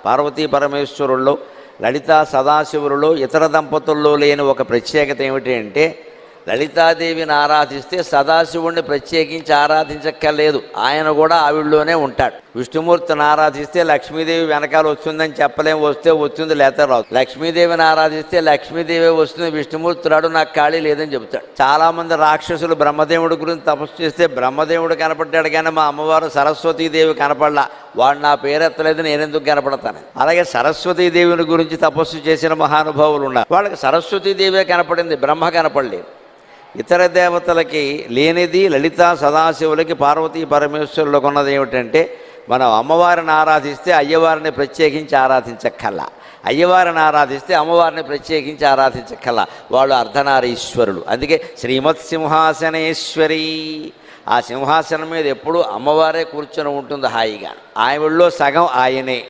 పార్వతీ పరమేశ్వరుల్లో, లలితా సదాశివులలో ఇతర దంపతుల్లో లేని ఒక ప్రత్యేకత ఏమిటి అంటే, లలితాదేవిని ఆరాధిస్తే సదాశివుణ్ణి ప్రత్యేకించి ఆరాధించక్కర్లేదు, ఆయన కూడా ఆవిడలోనే ఉంటాడు. విష్ణుమూర్తిని ఆరాధిస్తే లక్ష్మీదేవి వెనకాల వస్తుందని చెప్పలేం, వస్తే వస్తుంది లేకపోతే రాదు. లక్ష్మీదేవిని ఆరాధిస్తే లక్ష్మీదేవి వస్తుంది, విష్ణుమూర్తి రాడు, నాకు ఖాళీ లేదని చెబుతాడు. చాలామంది రాక్షసులు బ్రహ్మదేవుడి గురించి తపస్సు చేస్తే బ్రహ్మదేవుడు కనపడ్డాడు కానీ మా అమ్మవారు సరస్వతీదేవి కనపడలా, వాడు నా పేరెత్తలేదు, నేనెందుకు కనపడతాను. అలాగే సరస్వతీదేవిని గురించి తపస్సు చేసిన మహానుభావులు ఉన్నారు, వాళ్ళకి సరస్వతీదేవే కనపడింది, బ్రహ్మ కనపడలేదు. ఇతర దేవతలకి లేనిది లలితా సదాశివులకి పార్వతీ పరమేశ్వరులకు ఉన్నది ఏమిటంటే, మనం అమ్మవారిని ఆరాధిస్తే అయ్యవారిని ప్రత్యేకించి ఆరాధించక్కల్లా, అయ్యవారిని ఆరాధిస్తే అమ్మవారిని ప్రత్యేకించి ఆరాధించక్కల్లా, వాళ్ళు అర్ధనారీశ్వరులు. అందుకే శ్రీమత్ సింహాసనేశ్వరి, ఆ సింహాసనం మీద ఎప్పుడూ అమ్మవారే కూర్చొని ఉంటుంది హాయిగా, ఆవిడలో సగం ఆయనే.